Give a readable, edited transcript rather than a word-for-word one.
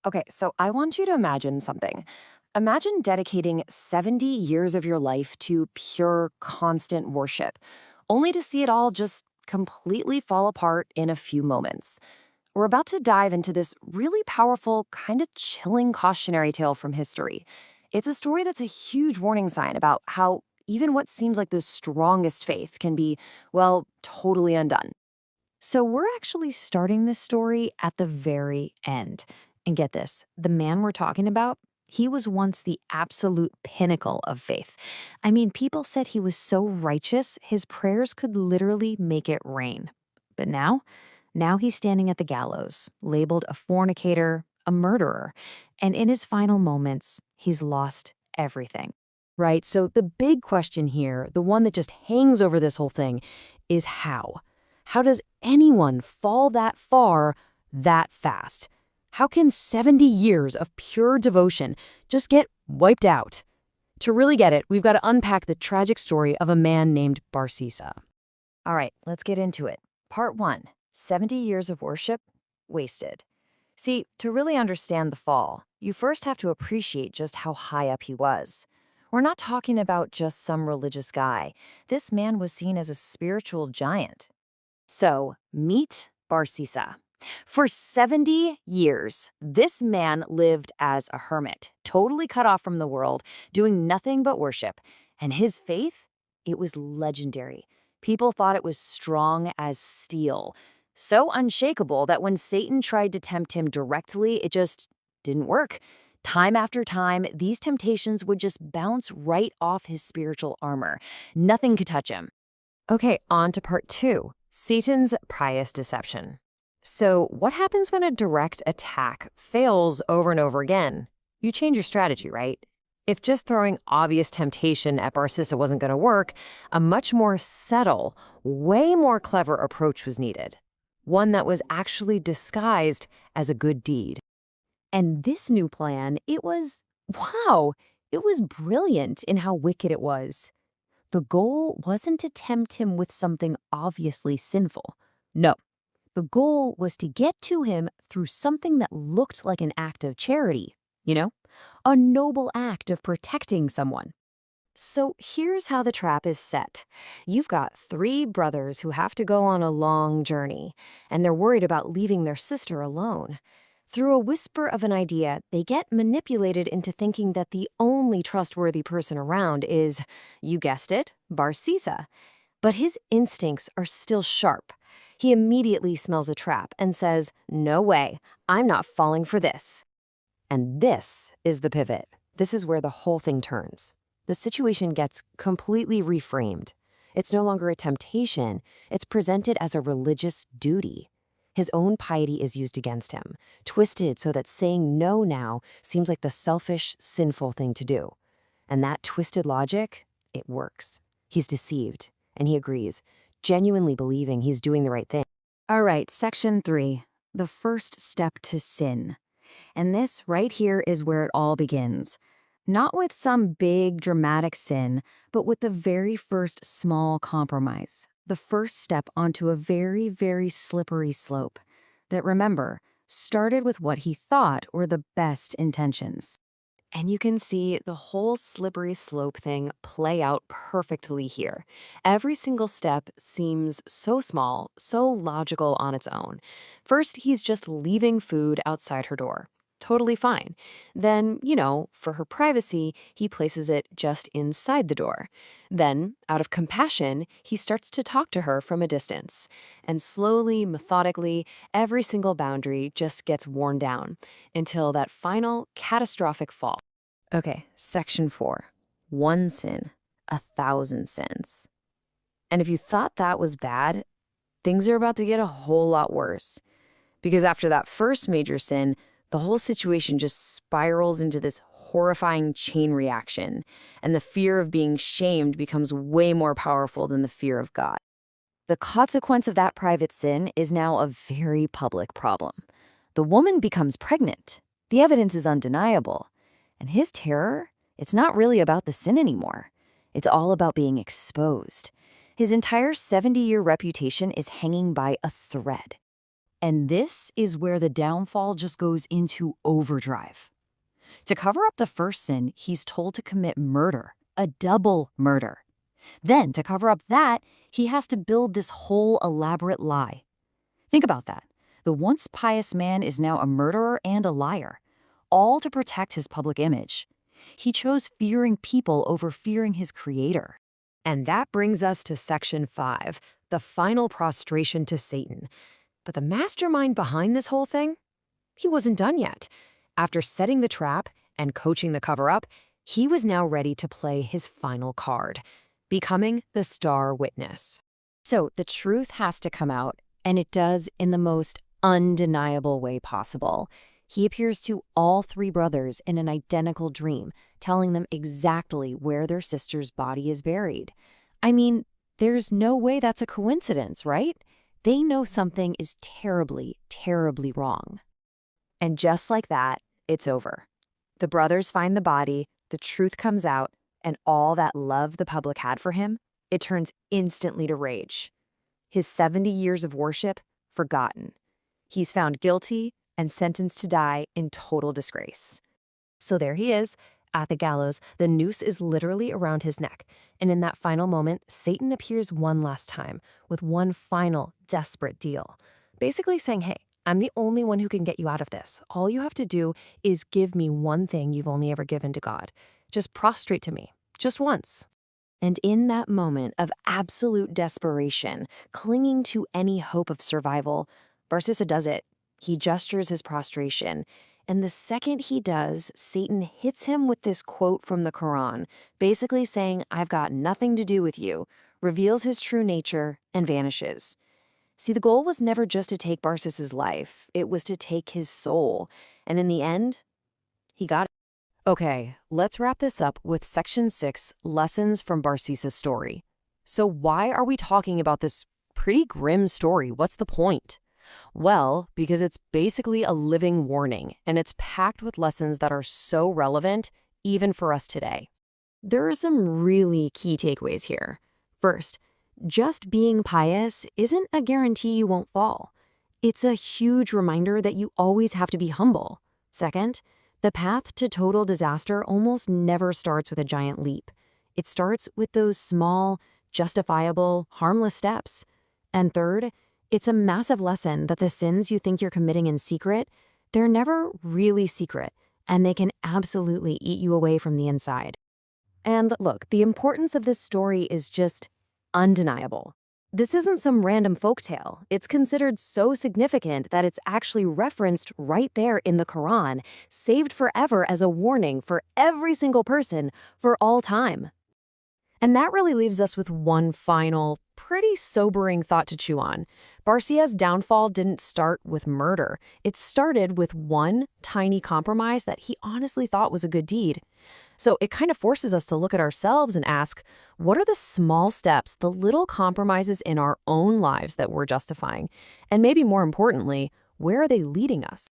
Okay, so I want you to imagine something. Imagine dedicating 70 years of your life to pure, constant worship, only to see it all just completely fall apart in a few moments. We're about to dive into this really powerful, kind of chilling cautionary tale from history. It's a story that's a huge warning sign about how even what seems like the strongest faith can be, well, totally undone. So we're actually starting this story at the very end. And get this, the man we're talking about, he was once the absolute pinnacle of faith. I mean, people said he was so righteous, his prayers could literally make it rain. But now he's standing at the gallows, labeled a fornicator, a murderer. And in his final moments, he's lost everything. Right, so the big question here, the one that just hangs over this whole thing, is how? How does anyone fall that far that fast? How can 70 years of pure devotion just get wiped out? To really get it, we've got to unpack the tragic story of a man named Barsisa. All right, let's get into it. Part 1, 70 years of worship wasted. See, to really understand the fall, you first have to appreciate just how high up he was. We're not talking about just some religious guy. This man was seen as a spiritual giant. So, meet Barsisa. For 70 years, this man lived as a hermit, totally cut off from the world, doing nothing but worship. And his faith, it was legendary. People thought it was strong as steel, so unshakable that when Satan tried to tempt him directly, it just didn't work. Time after time, these temptations would just bounce right off his spiritual armor. Nothing could touch him. Okay, on to part 2, Satan's pious deception. So, what happens when a direct attack fails over and over again? You change your strategy, right? If just throwing obvious temptation at Barsisa wasn't going to work, a much more subtle, way more clever approach was needed. One that was actually disguised as a good deed. And this new plan, wow, it was brilliant in how wicked it was. The goal wasn't to tempt him with something obviously sinful. No, the goal was to get to him through something that looked like an act of charity, you know? A noble act of protecting someone. So here's how the trap is set. You've got 3 brothers who have to go on a long journey, and they're worried about leaving their sister alone. Through a whisper of an idea, they get manipulated into thinking that the only trustworthy person around is, you guessed it, Barsisa. But his instincts are still sharp. He immediately smells a trap and says, "No way, I'm not falling for this." And this is the pivot. This is where the whole thing turns. The situation gets completely reframed. It's no longer a temptation, it's presented as a religious duty. His own piety is used against him, twisted so that saying no now seems like the selfish, sinful thing to do. And that twisted logic, it works. He's deceived, and he agrees, genuinely believing he's doing the right thing. All right, section 3, the first step to sin. And this right here is where it all begins. Not with some big dramatic sin, but with the very first small compromise. The first step onto a very, very slippery slope that, remember, started with what he thought were the best intentions. And you can see the whole slippery slope thing play out perfectly here. Every single step seems so small, so logical on its own. First, he's just leaving food outside her door. Totally fine. Then, for her privacy, he places it just inside the door. Then, out of compassion, he starts to talk to her from a distance. And slowly, methodically, every single boundary just gets worn down until that final catastrophic fall. Okay, section 4. One sin, 1,000 sins. And if you thought that was bad, things are about to get a whole lot worse. Because after that first major sin, the whole situation just spirals into this horrifying chain reaction, and the fear of being shamed becomes way more powerful than the fear of God. The consequence of that private sin is now a very public problem. The woman becomes pregnant. The evidence is undeniable. And his terror, it's not really about the sin anymore. It's all about being exposed. His entire 70-year reputation is hanging by a thread. And this is where the downfall just goes into overdrive. To cover up the first sin, he's told to commit murder, a double murder. Then, to cover up that, he has to build this whole elaborate lie. Think about that. The once pious man is now a murderer and a liar, all to protect his public image. He chose fearing people over fearing his creator. And that brings us to section 5, the final prostration to Satan. But the mastermind behind this whole thing? He wasn't done yet. After setting the trap and coaching the cover-up, he was now ready to play his final card, becoming the star witness. So the truth has to come out, and it does in the most undeniable way possible. He appears to all 3 brothers in an identical dream, telling them exactly where their sister's body is buried. I mean, there's no way that's a coincidence, right? They know something is terribly, terribly wrong. And just like that, it's over. The brothers find the body, the truth comes out, and all that love the public had for him, it turns instantly to rage. His 70 years of worship, forgotten. He's found guilty and sentenced to die in total disgrace. So there he is, at the gallows. The noose is literally around his neck. And in that final moment, Satan appears one last time with one final desperate deal. Basically saying, hey, I'm the only one who can get you out of this. All you have to do is give me one thing you've only ever given to God. Just prostrate to me, just once. And in that moment of absolute desperation, clinging to any hope of survival, Barsisa does it. He gestures his prostration. And the second he does, Satan hits him with this quote from the Quran, basically saying, I've got nothing to do with you, reveals his true nature, and vanishes. See, the goal was never just to take Barsisa's life, it was to take his soul. And in the end, he got it. Okay, let's wrap this up with Section 6, Lessons from Barsisa's Story. So why are we talking about this pretty grim story? What's the point? Well, because it's basically a living warning, and it's packed with lessons that are so relevant, even for us today. There are some really key takeaways here. First, just being pious isn't a guarantee you won't fall. It's a huge reminder that you always have to be humble. Second, the path to total disaster almost never starts with a giant leap. It starts with those small, justifiable, harmless steps. And third, it's a massive lesson that the sins you think you're committing in secret, they're never really secret, and they can absolutely eat you away from the inside. And look, the importance of this story is just undeniable. This isn't some random folktale. It's considered so significant that it's actually referenced right there in the Quran, saved forever as a warning for every single person for all time. And that really leaves us with one final, pretty sobering thought to chew on. Barsisa's downfall didn't start with murder. It started with one tiny compromise that he honestly thought was a good deed. So it kind of forces us to look at ourselves and ask, what are the small steps, the little compromises in our own lives that we're justifying? And maybe more importantly, where are they leading us?